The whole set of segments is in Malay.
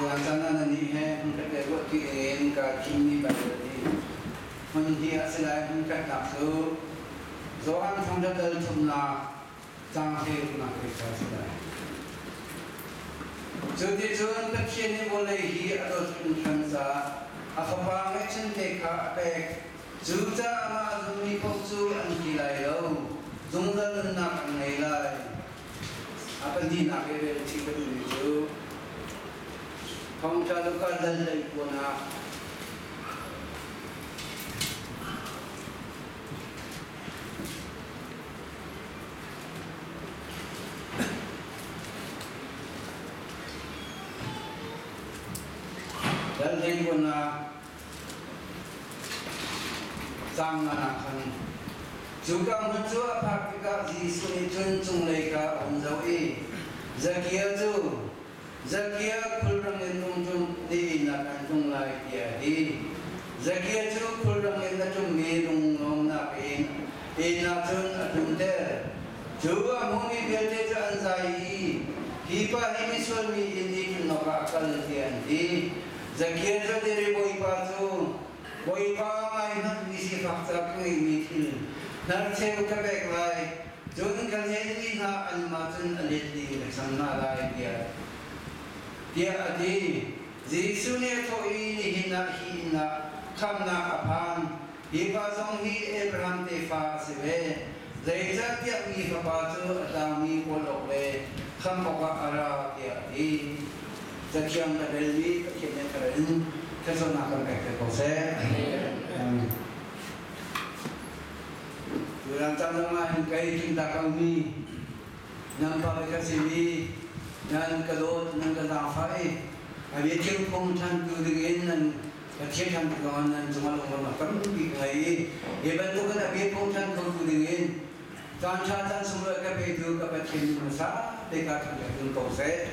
Antara ni hai kita buat kian kini pada ni. Menjadi selai kita tak so. Zoran founder dalam semua cangkir nak kita selai. Jadi Zoran kecil ni boleh hi atau influenza. Apa macam teka pek. Zuta ama zumi koksu angkilai lo. Zunggal nak nilai. Apa ni nak kita cerita dulu. Kamu kalau kadang lagi pun dan lagi pun sangat kan juga mencoba praktika di sini junjung mereka menjauhi zakia tu. Zakia kurang entung di nak entung lagi dia di. Zakia tu kurang entung merung nom nak nak entung der. Juga mumi berde janzai. Hipa ini suami ini nak akal dia di. Zakia tu dari boy pasu. Boy pa mai nak visi fakta ku ini. Nak cewek kebek lai. Jangan kalian ini nak almatun aliti bersama lai dia. Dia adi, Yesus ni tu ini hina kamna apan, hiba zong hi Abraham tefa sebe, Zaiza dia mi kapatu adami polok le, kam pokok ara dia adi, Zakiam kadeli kakian keren, kesana kan kek kose. Durang tangan kai cinta kami, nampak kasih dan kalau nang kadafai, abi cium tan tu dengan kecil tan dengan cuma lomba makan bikai. Iban tu kan abi tan tu dengan tan semua kepedu kepecil masa dekat dengan kose.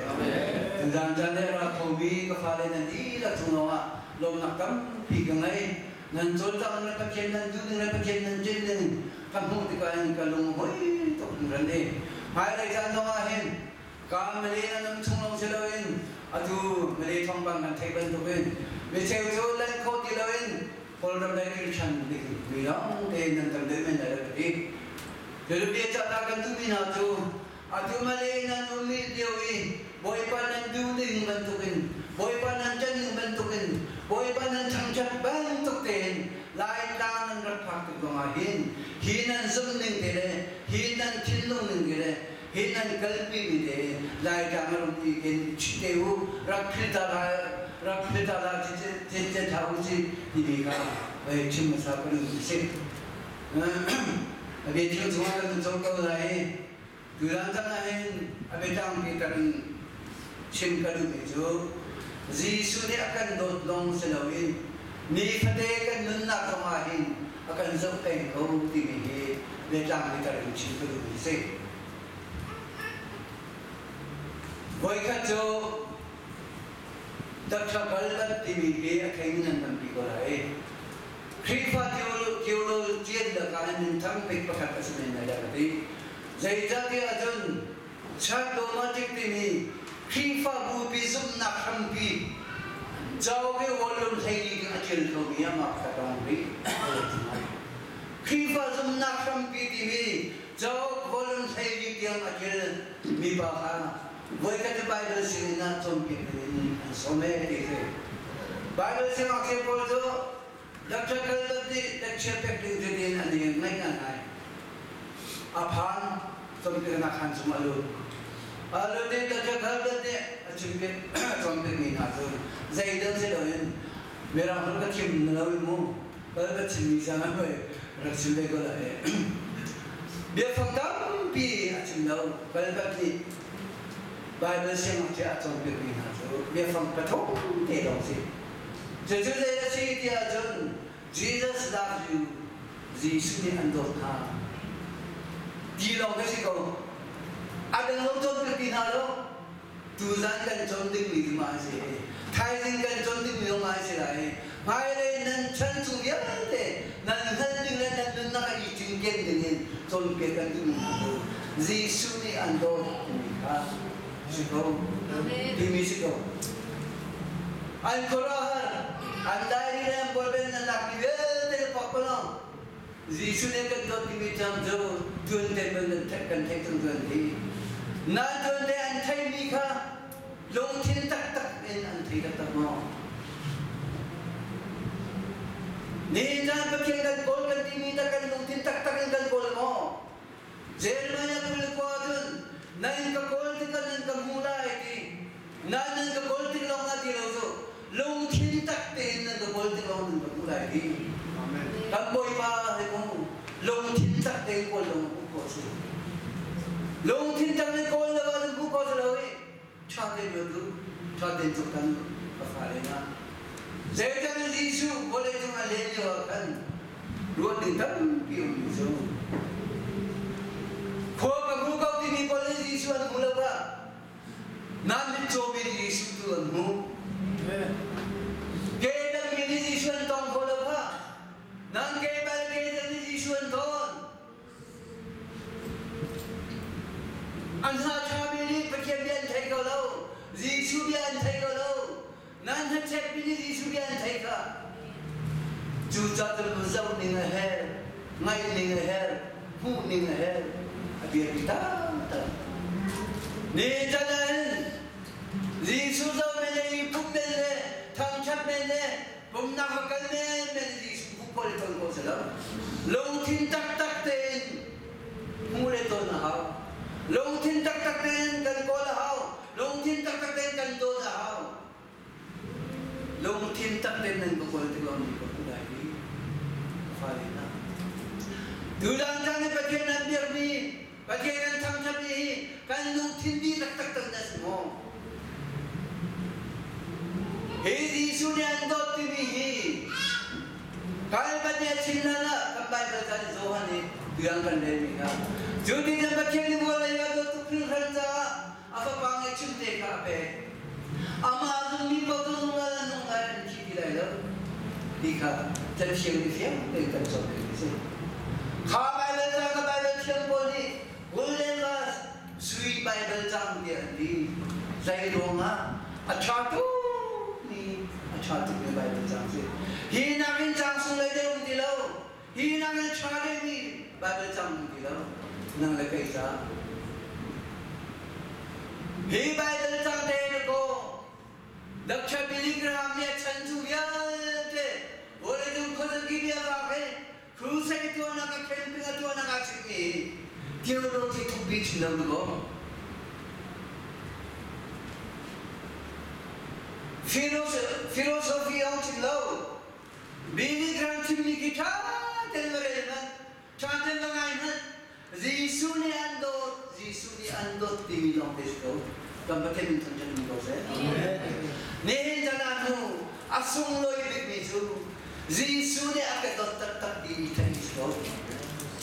Dan janda rakobi kepala nanti lah semua lomba makan bikai. Nan jolta nan kecil nan tu dengan kecil nan jilin kamu tikain kalung hoi tu rende. Hai lagi janda ahin. Kami melihat orang cungong selawin, adu melihat orang bang taiban tuin, melihat jualan kau dilawin, kalau dapat kerjaan ni, bilang deh nanti demi ada lagi. Jadi dia cakap tu bina tu, adu melihat ulit diawi, boy panan duling bentukin, boy panan jening bentukin, boy panan cangcat bentukin, lain tangan rapat kemahin, hinan zumning dere, hinan cilung dere. Hinan kalbi bide, lai jangan mungkin citewu, rakfitala cite tahu si dibika, baik cuma sahaja sih. Abi cuma kan contoh lai, durang tangan abi tang kita cim kadu itu, Yesus ni akan dodong selawin, ni fadekan nunna kemahin akan sampai kau tibi, betang kita cim kadu sih. Boy kaco, daksa kalbat TV ke akhiran nanti korai. Kripa teolo jian dakan nintang pek pakat asmen ada tadi. Zaida dia ajun, chat domatik TV. Kripa bupi zum nak hampi. Jauh ke volume saya ni acil tu dia mak kata beri. Kripa zum nak hampi TV. Jauh volume saya ni dia acil mibahana. Boy kata Bible sini nak tompik ini, somai itu. Bible sini akhir tu, doktor kalau di doktor pek di jadi nanti mengenai apa tompik nak kan semua lu. Lalu di doktor kalau di tompik tompik ini tu, Zaidan sedang merah orang kecil melalui mu, kalau kecil misalnya boy raksil begolah. Biar fakta pi acim lau, kalau kecil Bible sing dia atau begini tu, dia faham betul dia dongsi. Jadi dia sih dia jon, Jesus loves you, Yesus ni andor ha. Dia long kasi kau, ada long jon begini lo, tujuan kan jon ding ni masih, thai ding kan jon ding ni masih lagi. Mai le nan chan tu dia nanti, nan ding le nan nak ijingken dengan jon bekan tu. Yesus ni andor ha. Sikau, demi sikau. An korahar, an dari yang boleh nak divel dari pakono. Yesus ni kan dot di macam tu, tuan dia kan tuan dia. Nan tuan dia antai mika, long tin tak antai tak mau. Ni jangan pakai kan gol kan di mita kan long tin tak kan gol mau. Jermanya boleh kuatun, nan ka gol kan ka mulai di, nan ka gol ti long ati lo. Long tin tak nan ka gol ti long ka mulai di. Kamboy pa ko long tin tak ko long ko so long tin tak ko long ko so lo chade do chade to kan pafale na zaitan Yesu boleh tu ale ni kan dua din tan piu so ko ka bu ka ti boleh Yesu an mula ba nan ni chobe Yesu tu an mu ke na ni Yesu an tong ko lo ba nan ke bal ke ni Yesu an ton an ha chabe ni pakian bian thai ko lo Yesu bian thai ko lo nan ha chep ni Yesu bian thai ka chu cha tu zau ni nga her ngai ni nga her hu ni nga her abia kita ta ni jalan Yesu zau me ni pum me le thang chap me le pum na ka kal me Yesu Poli ton ko sila, long tin tak ten, mule ton na haw, long tin tak ten kan ko la haw, long tin tak ten kan do la haw, long tin tak ten nan ko ti ko ni ko dai, fali na. Dulang jang ni pakai nan biar ni, pakai kan tham chap ni, kan long tin di tak na semua. Hei Yesu ni andot ti ni. Kalau baca cinta nak kembali berkali Zohan ni diangkat dari mereka. Jadi dia baca ni boleh ya tu kerja apa pangai cinta kape. Ama azam ni betul nungan kita lah. Dika jadi siapa siapa kita coba ni. Khabar siapa boleh boleh lah sui Bible jam dia di saya rumah. Acha tu ni acha tu ni Bible jam sih. He namin jang sulay daw dilaw. He namin chale mi Bible jang dilaw. Nang lagay sa. He Bible jang day ko. Daksha biligram niya chanju yate. Ole dum khod gibi abake. Crusade to naka camping to naka chimi. Theology to beach nam ko. Philosophy ang chilaw. Bini gram chimni kita telmareman chanten langaiman Yesu ni andot di long pesko kampaten tanjan ni kose ne jalanu asung loi bisu Yesu ni akadot tak di tansko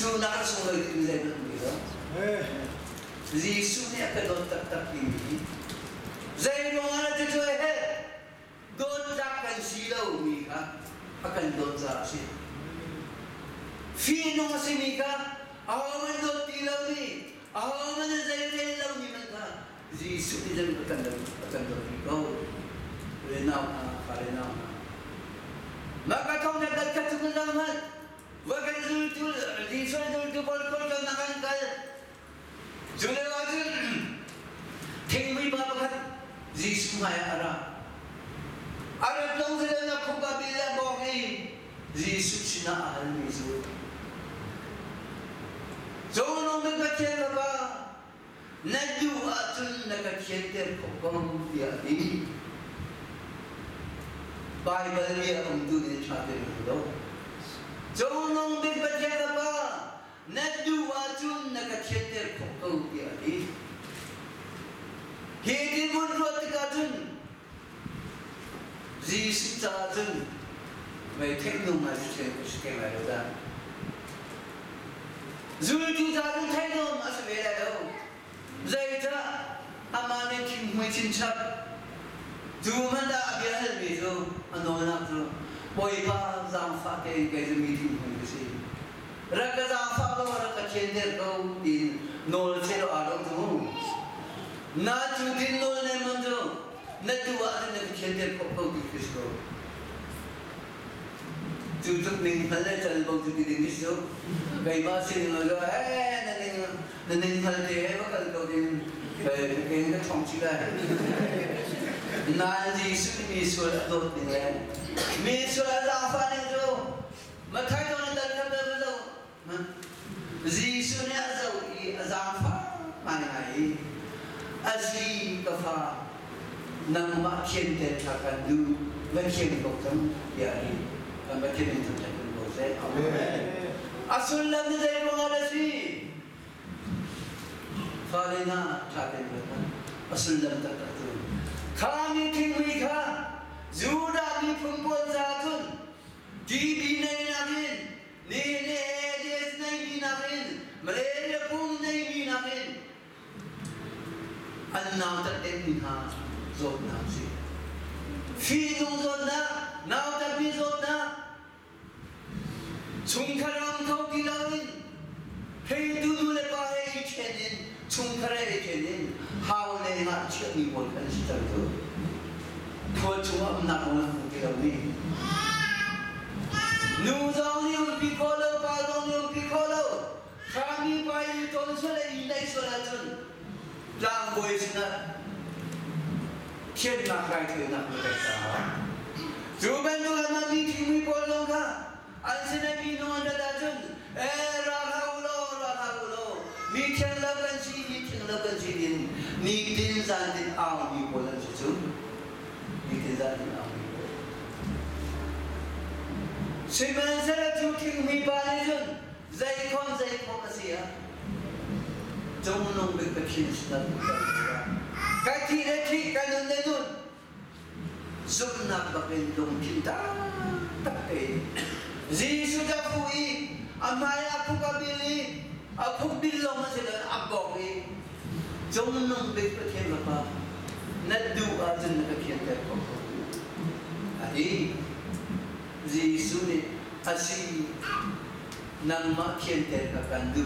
tu nak asung loi bisu Yesu ni akadot tak di zai ngana tu he don tak kan silau ni ha akan dosa sih. Fino masih mika, awaman dot tilaw ni, awaman na zay tilaw ni maka. Yesus ni akan dot ikaw. Renaw na, parenaw na. Maka kau nak dekat tu naman, wakai zultul, Yesus zultul bolkol kau nakan kal. Julewajul, tingmi babakat, Yesus maya arah. Arab nang sila na kubabila bongi Yesus sinahal ni Yesus. So nung nagkakita ba naduatun nagkakita kong diadi Bible niya ang dunin natin ito. So nung nagkakita ba naduatun nagkakita kong diadi hindi mo ruot katun Yesus tahu, mereka nunggu macam sekian ada. Zulju tahu tahu macam mana ada. Zaita amane kim macam cap. Cuma dah biar begitu, anak tu. Boypa zamfa ke kerja meeting macam. Rakyat zamfa tu orang kecil tu di nol cero ada tu. Na cuti nol ni macam. nadua na kender ko ko Kristo tutup ning halay talbog tutin Kristo kay masin ngo naning halay bakal ko din kay nga thongchila na Jesus ni sura dot nila mi sura la fa ni do mathai do na dal ka do Jesus ni azau I azafa manai asli kafa nang makin te takandu makin ko tam yari makin te takandu se amen asul lam ni dai mo alasi falena takandu asul lam takatu kami tingwi ka zuda ni pumpon zatun di binai namin ni des nai namin Malaysia pun nai namin annaw ta enha zot na si fi nung zot na naw ta bi zot na chungkharang thau kilawin hei du le pa hei chenin chungkhare chenin haw le ma chhi bol kan si ta to ko chuam na ko na kilawin nu zong ni pi kolo pa zong ni pi kolo kami pai ton sole indai sola chun lang boy sina kien na kai ke na ko ta juben du ma mi thi mi ko lo ka an sina mi no anda da chun ra ha ulo mi chen la kan si din ni tin san din aw mi ko lan chu ni tin san din aw mi ko siman sara chu thi mi pa ni chun zai khom asia trong nông bị cái chuyện gì cái thi đấy thi cái lần đấy luôn giúp nạp vào cái đồng thiên ta tất cả gì sudah pui amai aku kabili aku bilang masih ada abang ni trong nông bị cái chuyện apa nadu ajan cái chuyện đấy có adi gì suni asi nang makin terkakandu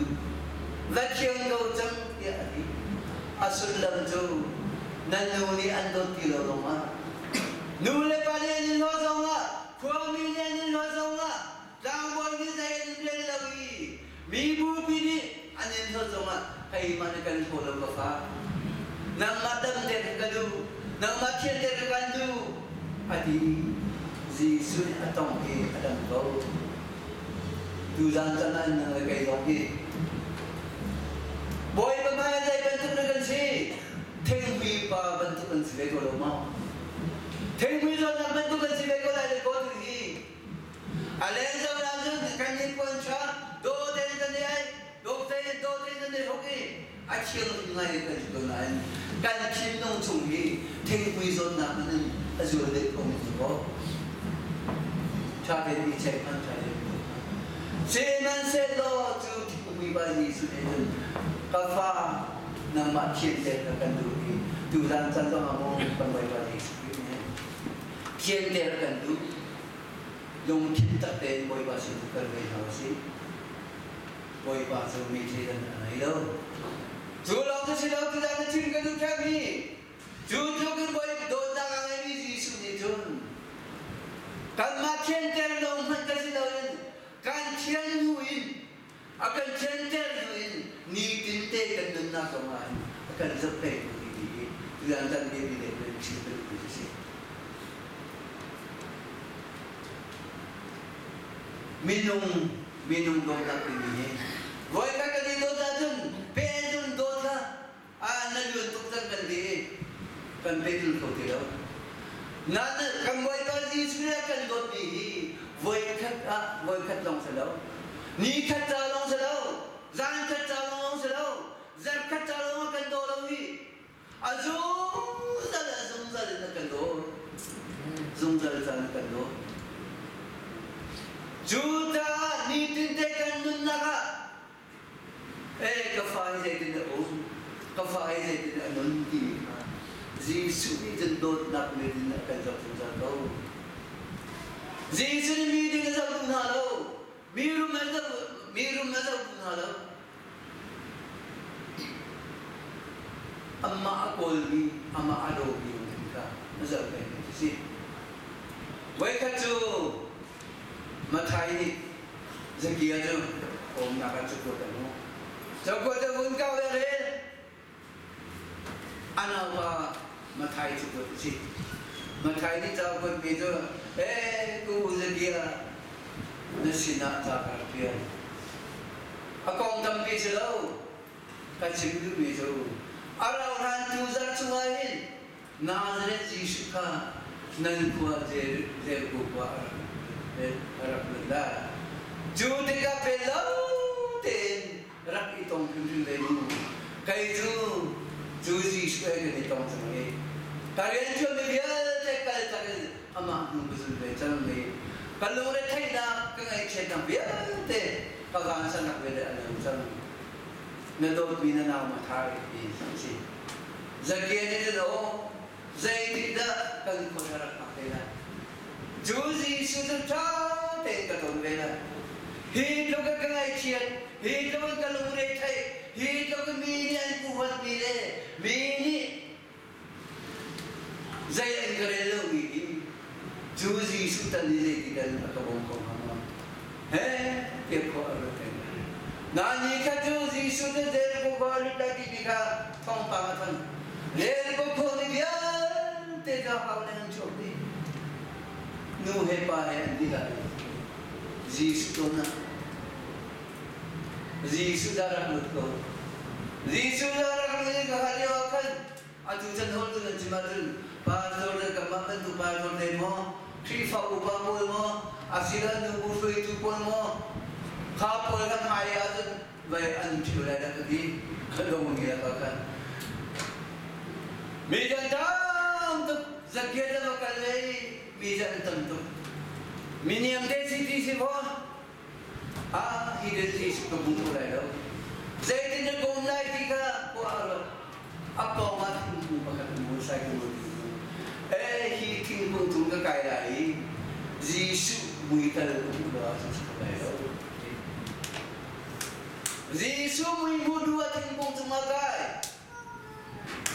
Lakiang kau jang ya ni asul lam jo nanuni andot kilo roma nule pale ni lo zonga kuami ni lo zonga dang boy ni saya ni beli lagi mibu pini anin lo zonga kai mana kan polo kafa nang madam terkadu nang makin terkandu adi zisun atong ke adam kau tu jantan nang kai longi boy pemaya jai bentuk dengan si tengwi pa bentuk dengan si bego lo mau tengwi lo nak bentuk dengan si bego lah dia kau tinggi alen jauh langsung kan ni pun cah do ten dan hoki aciang ngai kan juga lain kan cinong cunghi tengwi lo nak menen azul dek kau itu cah ni cek kan cah ni seman selo tu tengwi bagi sudah kafa ng makin terkan dulu tulan contoh ngomong pembayaran ini kian terkan dulu yang kita ten boy bahasa tukar berhasi boy bahasa miti dan ayo jualan tu silau tu jangan cingkat tu kami jujur kan boy dosa kami Yesus ni jun kan makin terlong macam silau kan kian huin akan center huin ni tinte kan dunna kaman akan sampai begini jangan dia bila bercerita begitu minum dosa ini boy kakak di dosa jun pedun dosa nalun tuksan kan di kan pedun kau tidak nana kan boy kasi sudah kan dot di boy kat long salau ni kat long salau Zan kacalong selaw, zan kacalong akan dolawi. Azung zal na kando, zung zal akan do. Juta ni tintekan nun naka. Kafai zai tinda kafai zai tinda nun di. Zisu ni jendot nak ni tinda kan zung do. Zisu ni mi tinda zung halo, mirum mazal punalo. Amma akolbi, amma adobi mereka. giờ cái gì với các chú mà thay đi giờ kia chú ôm nhà các chú của tôi cho của tôi vun cao ra đấy anh nào mà thay chú của gì mà thay đi cho con bây giờ cô giờ kia nó xin nợ cho cả kia con tâm kia chứ đâu cái chuyện thứ bây giờ Arau han tu zar chuain Nazareth Jesus ka nan kuwa zer kuwa arap nanda Jude ka pelau ten rak itong kumjung denu kai ju Jesus ka ni itong sangai karen jo me bial te kal takal ama nu busul be chan me kalore thai na ka ngai chen na bial te ka gan san nak be de an chan na dot bina na ma thai ni si zakia ni do zai ti da kan ko harak ma te na juzi su ta te ka ton be na hi lo ka ngai chian hi lo ka lu re thai hi lo ka mi ni an ku wat mi le mi ni zai an kare lo mi juzi su ta ni le ti kan ka bong ko ma ke ko aro te Nani kaju Yesus ne der ko balik lagi dika thong pangatan der ko phoni bian te da hawlen choti nu he pa he andila Yesus to na Yesus darak lut ko Yesus darak lut ko hari akan aju jan hol tu jimatun pa dor ka makan tu pa dor de mo khifa uba mo asira nu bu tu pon mo Kapol kan haya tu baik anjur ada tadi kalau mengira kan. Mijan tam tu zakia dah bakal lagi mijan tam tu. Miniam desi si boh. Hidup si kebuntu dah. Saya tidak gomlai tiga kuar. Apa mat tu bakal musai kemudian. Hiking pun tu kekaya lagi. Yesus muital tu bahasa sekolah. Yesus minggu dua timpung semakai.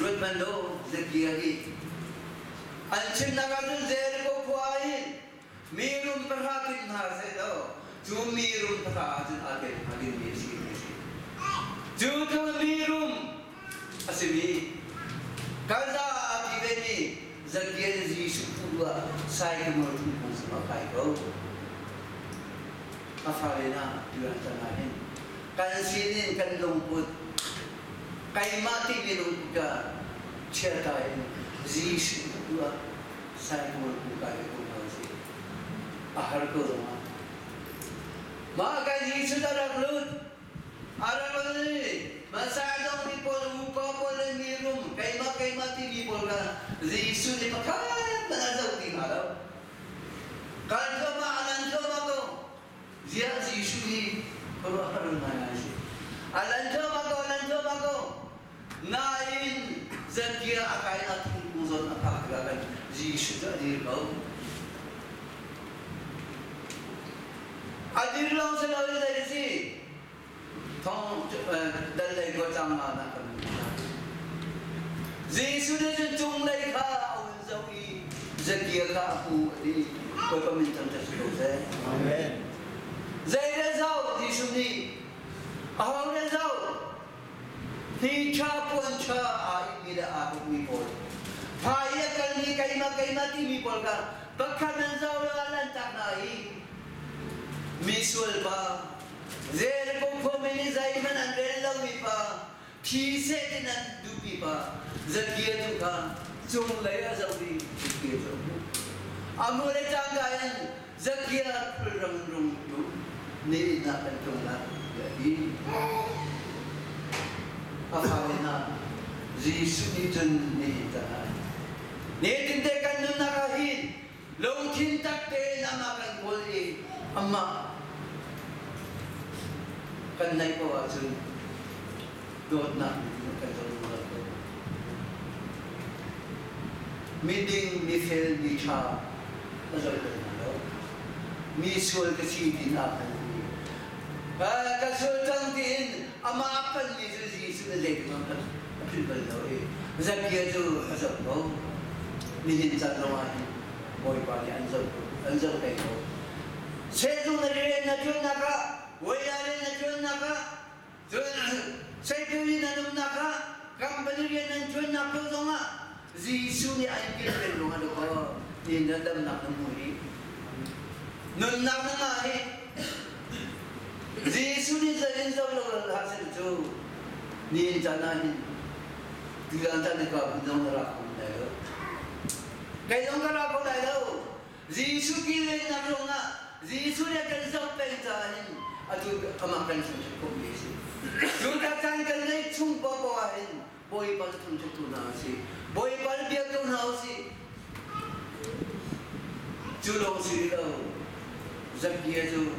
Ruat mando zakia ni. Ancin nakadun zer ko kuain. Mirum perhatin nase do. Ju mirum perhatin agin misi. Ju mirum asimi. Kaza akibeni zakia Yesus dua sai kemur timpung semakai ko. Afalena dua tanahin. Kan sinin kan lungkut kai mati ni lungkut ka cerita ini Yesus dua saya mau buka itu masih ahar ko rumah maka Yesus ada lut ada ni masa ada ni pol buka pol mirum kai mati ni pol ka Yesus ni pakai menazau di malam kan sama alan sama ko dia Yesus ni kalau harus mana sih? Alanjo mago, nain zakia akai ating uzon apa gerakan Yesus adir kau. Adir lang selalu dari si, thong dalai kau cama nak kan. Yesus dia jumlah kau zawi zakia kau di kau peminta tersebut. Amen. Zai dah zau di sini, awak dah zau. Hica pun cah ini dah aku mipol. Payah kali kaima ti mipol kan. Bahkan zau lalan tak naik. Misul ba, zer kau meni zai mana relau mipa. Kise dengan dupi ba, zakia tu kan. Jumlah zau di zakia tu. Amul jangan zakia perang tu. Ni nak tengah jadi apa nak Yesus ni jen ni dah ni tindakan nun nakahin long tindak te namakan boleh amma kan naik bawa jen dot nak kata rumah tu meeting ni fail ni cha azal kan misul kecil nak Kasultan din ama akan ni Yesus na lagi makan apil balaw zakia tu asap ko nihin sa lawahin boy pa ni anzal kayo sedu na rin na Diyon naka wayari na Diyon naka sedu na nung naka kambali rin na Diyon naka nga Zisu ni ay kinapin nung ano ko ninadam na ng muli nun na nga Zisu ni sa insaw lang lahat sa nihin sa nahin Tiga-tiga ni kau bidang rakun dah. Kaya orang rakun dah. Yesus kira nak runga. Yesus dia kerja pencahin. Atu amakan sunjuk komisi. Sudah kan kerja cumpa bawahin. Boy pas sunjuk tu nasi. Boy pas dia tu nasi. Julong sih dah. Zakia tu.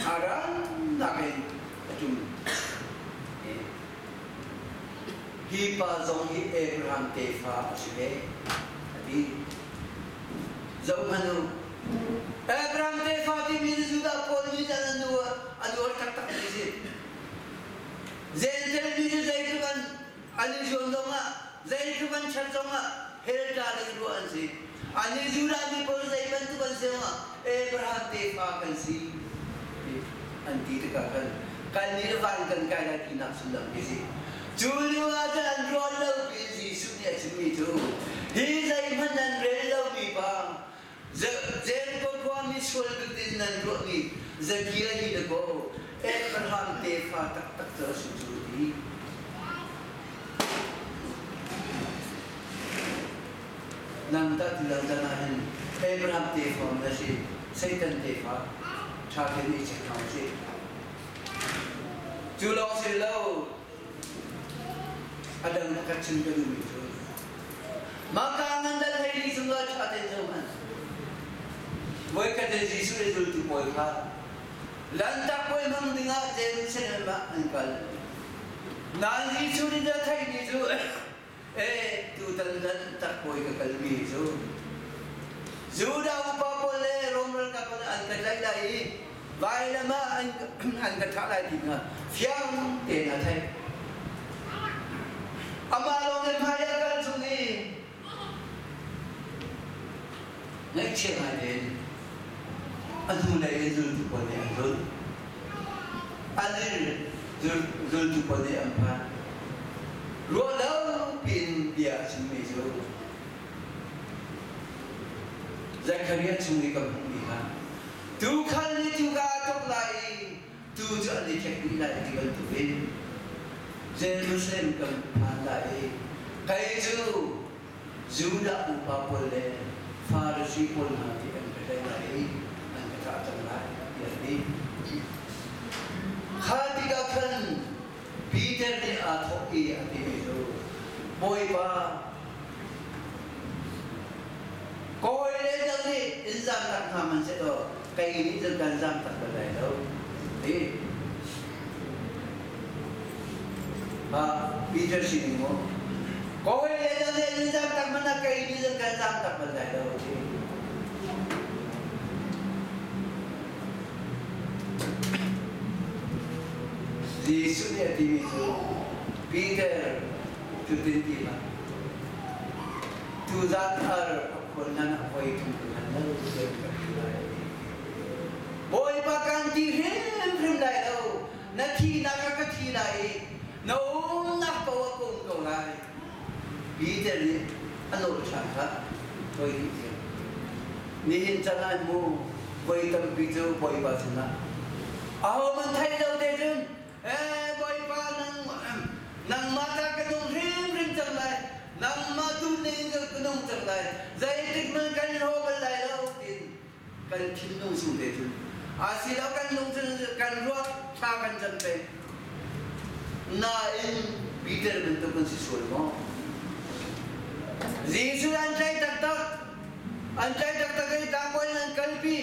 Aran nakin. Acum. Hipa zong hi Abraham tefa asibe adi zong anu Abraham tefa di min sudah pol mi jalan dua adu tak disi zen mi zai kan ali jondonga zai kan chardonga hel dal dua ansi ali jura mi pol zai kan tu kan sewa Abraham tefa kan si anti tekakan kan nirvan kan kaya kinak sulam disi Julu aja androlau busy sunya cumi tu. Hizai manan relau mi bang. Zer ko mi skol bidin andro mi. Zakia hi dego. Abraham tefa tak terus judi. Nangta tilang janahin. Abraham tefa nasi. Satan tefa. Chakin ni cekau si. Julong silau. Ada nak cenderung itu. Maka angandal hari semua cakap zaman. Mereka dari Yesus itu tu mereka. Lantak pun mendengar Jerusalem angkal. Nanti Yesus itu hari itu. Tu tanda tak pun kekalbi itu. Sudah upah boleh rombel kapal angkat lagi. Baik lama angkat lagi. Fiang tena thay. Amalong yang kaya kan suni, nak cakap ni, anu lagi zul tu pada zul, alir zul tu pada apa, luar pin dia suni zul, Zakaria suni kampung dia, tu kali juga atok lagi, tu jadi cakap lagi dengan tu pin. Jerusalem kan pandai, kayu Juda upah boleh, Farisi pun hati yang kedai yang kata lain, jadi hati kan Peter ni atok hati itu, boy pa, kau ini jadi insan tak nama sedo, kayak ini jadi insan tak berdaya tau, Peter sini mo. Kau ini jadi insan tak mana kayak ini jadi insan tak berdaya. Yesus dia di situ. Peter tu tinggi lah. Tu zatar aku nak apa itu hendak berkata. Boy pakai dihim dah tu. Nanti nak kaki lagi. Naum nak bawa kau lagi. Peter ni, anu cakap, boy itu. Nihin jalan mu, boy tam Peter boy pasna. Aw mentai lau dejun, boy pa nang mata kedung rim terlai, nang matu ninggal kedung terlai. Zaitik menkan hobel lai lau din, kan kinung su dejun. Asilau kan nung kan ruak cakan sampai. Nain Peter bentuk siswa mo. Yesus anjay tak kay tapoy ng kalbi.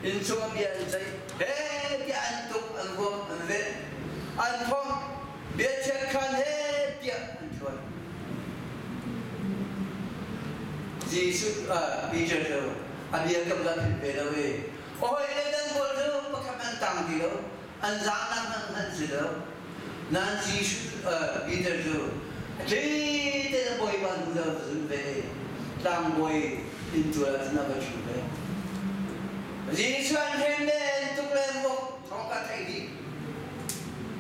Inso biya anjay. Dia antuk ang buang ang vet. Anfong biya cekkan dia antuan. Yesus Peter tu. Abiya kabla pelawe. Oh ini dan boleh pakamantang dilo. Anzanak ng hansilaw. Nanti Peter tu Jadi tidak boleh bantu dalam sumber, tak boleh intulah tidak bercuba. Jadi suan kena untuk lembok tongkat ini,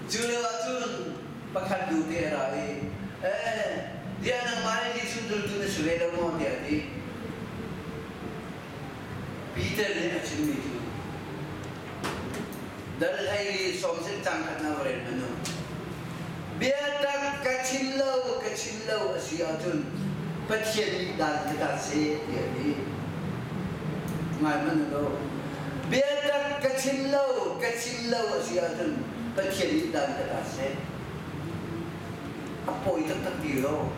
jual atun pakai duit rai. Dia nak main di sudut tu ni sudah mau dia di. Peter ni macam itu. Dalam hari somset tangkat nawarin mana. Biar tak kecillau asiatun patian dan kita se dia ni. Mana lo? Biar tak kecillau asiatun patian dan kita se. Apa itu tak dilo?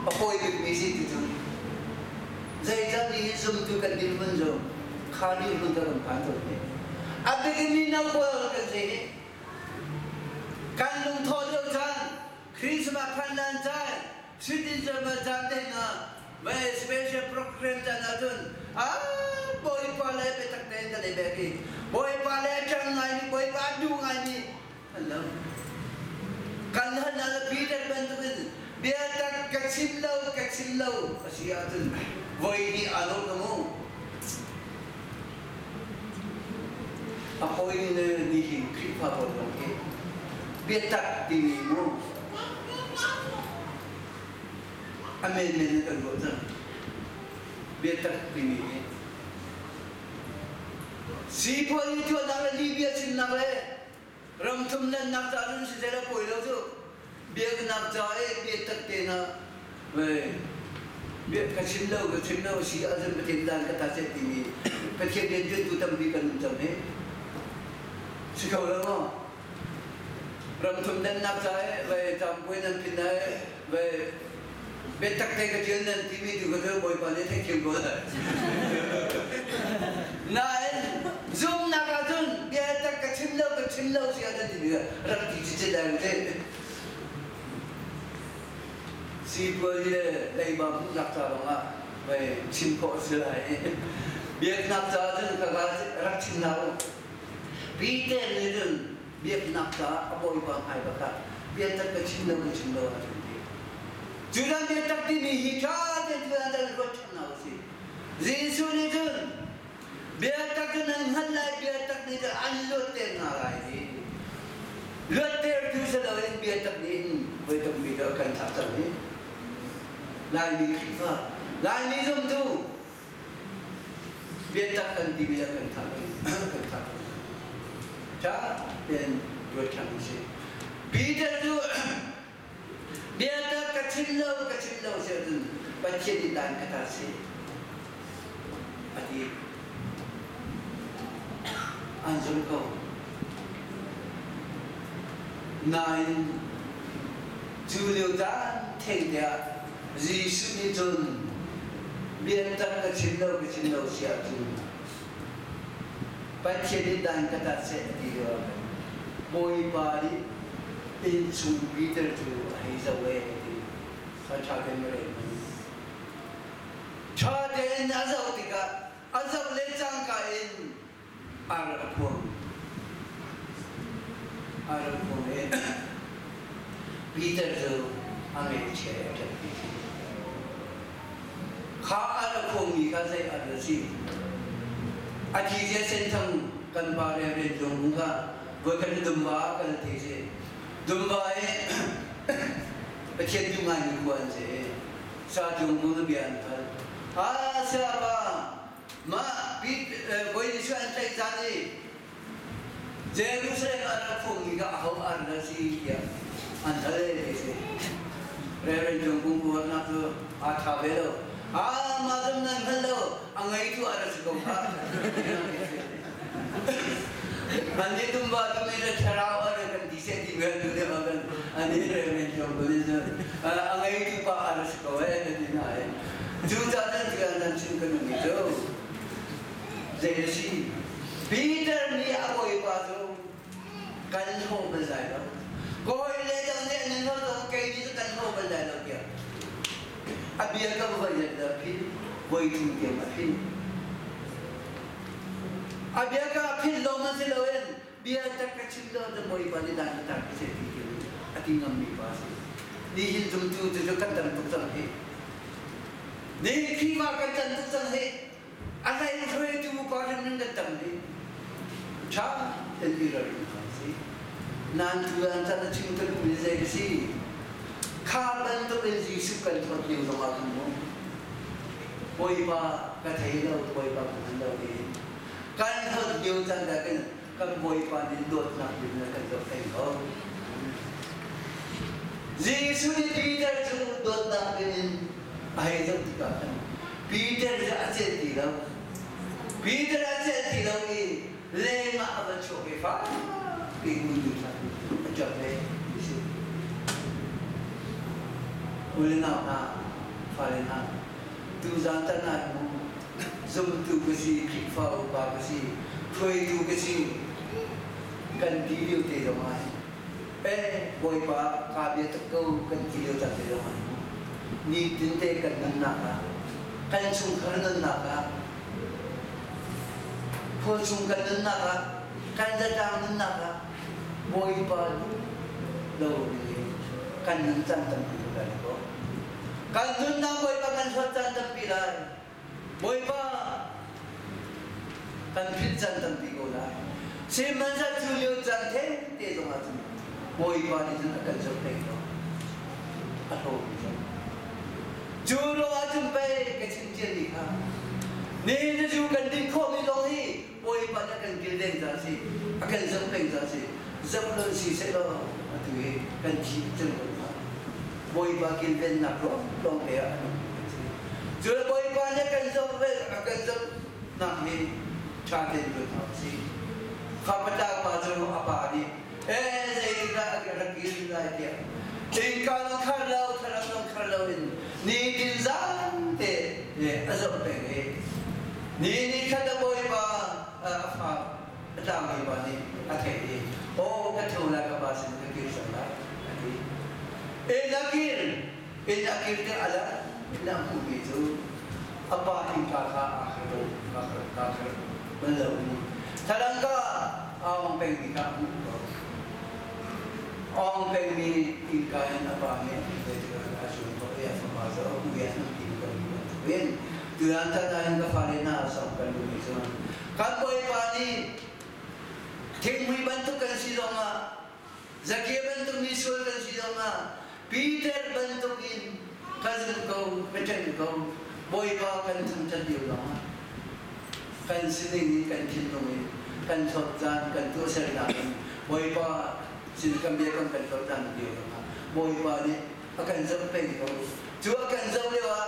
Apa itu misi itu? Saya jadi semua kan di mana khani dalam kantor ni. Apa ini nak buat kerja? Kan lung thodijan, Christmas pandan jan, Sydney German jan dena, मैं special program jan adun, boy pale betak den jan debeki, boy pale jang ngani, boy padu ngani, hello. Kan hal Peter bantu itu, biar tak kecillau, asiatun, boy ni alor kamu. Apa ini ni kripa bolong ke? Biar tak dirimu. Amen tergoda. Biar tak dirimu. Si pun itu adalah Libya sinare. Ramtum dan naftarun sejarah poilo tu. Biar naftarai biar tak tena. Biar kecillau si azam bertindak kata saya ini. Kecil dia tu tampikan macam ni. Sekarang apa? Ramtum dan naftai, campur dan pinai, betak tega jalan TV juga tu boy panen tekil bola. Naen zoom nakatun, biar tak kecillau siapa tu dia, rakti cincin tu. Si boleh leibam naftai bangga, cimpok selai. Biar naftai tu kalau rakti nau. Peter ni tu biar nafta apa ibang hai baka biar tak kecil aja. Juran biar tak dini hijau dan juran dalam rotan awasi. Yesus ni tu biar tak nang halai biar tak ni tu alut tengarai ni. Luter tu sedang biar tak ni betul betul kan tak ni. Lain ni kifa, lain ni tu biar tak kan dibiar kan tak. Dan dua canggih. Peter tu biar tak kecillau siapa baca di dalam kata si. Adi anjur kau nain julio dan tengdia Yesus ni tu biar tak kecillau siapa. Baca di dalam kata saya dia, boy body into Peter to his away. Sahaja mereka. Sahaja azab tiga, azab lecang kain arapun. Peter tu ambil cahaya. Kau arapun ni kasih ada sih. Akhirnya sentang kan pada renjong muka, bukan domba kan tiada. Domba Kecil juga ni kuan je. Saat jumpa tu biar siapa? Ma boy isu antai jadi. Jerusalem ada pun juga ahok ada si dia. Antara itu. Reverend jumpa kuan tu athabelo. Madam nang hello. Angai itu ada sekolah. Nanti tu baru mereka cerau ada kan diseti berdu dia makan. Ani remen jom boleh je. Angai itu pak ada sekolah ni naik. Juta dan tiga dan cincin itu. Jadi si Peter ni apa itu? Kan ho berzai lo. Kau ini jangan ni nol tu kau ini kan ho berzai lo dia. Abiar kau bayar tapi boy tu dia macam. Abiar kau apil lo masih loen. Biar tak kecil lo tu boy balik dan tak kecil. Ati ngambil pasal. ni hin tum tu tu kan tan tu tan he ni khi ma kan tan tu tan he alai thoi tu pa ran nang kan tan he cha el irar si nan tu an tan chim kan pu je si kha ban to el ji su kan thot liu lo ma kan mo boy pa ka thei lo boy pa kan lo ni kan thot liu chan da kan boy pa ni dot na bin na kan dot thei lo Yesu ni Peter tu dot na bin ai zo ti ka Peter ja ache ti lo Peter ache ti lo ni le ma ava cho ke fa pi mu ni ta cha le Yesu ule na na fa le na tu zan ta na mu zum tu ke si ki fa u ba ke si khoi tu ke si kan di liu te lo mai boy pa ka bia ta ko kan ki liu ta te lo mai ni tin te kan nan na ka kan chung khar nan na ka pho chung kan nan na ka kan da dang nan na ka boy pa lo ni kan nan chan tam pi la ko kan dun na boy pa kan so chan tam pi la boy pa kan phit chan tam pi ko la se man sa chu liu chan the te so ma chu boy pa ni chan kan so pe ko a ho chu lo a chum pe ke chin chen ni kha ni na chu kan din kho mi lo hi boy pa na kan gil den za si a kan so pe za si zap lo si se lo a tu he kan chi chen ko boy pa gil den na ko lo pe a chu boy pa na kan so pe a kan so na ni cha den ko ta si kha pa ta pa zo a pa ni zai ra a gil la dia tin ka lo khar lo in ni din zan te azop pe ni khada boy pa fa ta mai pa ni a the ni o ka thola ka ba sin ka kir sa la nakir te ala na ku bi zo apa in ka kha akhir ka balo ni tarang ka awang pe ni ka ong pe ni in ka na ba ni asun ko ya fa zo ya ni ko wen durante tayo ka farina sa kalumisan kan boy pa ni thing mui bantu kan si do nga Zakia bantu misul kan si do nga Peter bantu in cousin ko peten ko boy pa kan tum chan dio nga kan sining kan kinong kan sotjan kan tu ser na boy pa sin kambia kan sotjan dio nga boy pa ni akan zam pe ko chu akan zam lewa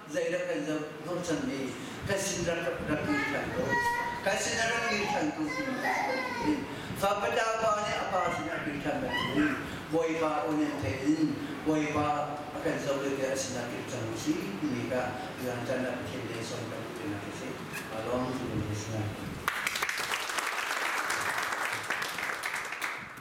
zaira kan zam no chan ni kasin ra ki kan ko kasin ra ki kan ko fa pa da pa ni apa sin ra ki kan ni boy pa onen te in boy pa akan zam le ga sin ra ki chan si ni ka yang chan na ki le son ka ni na si along to this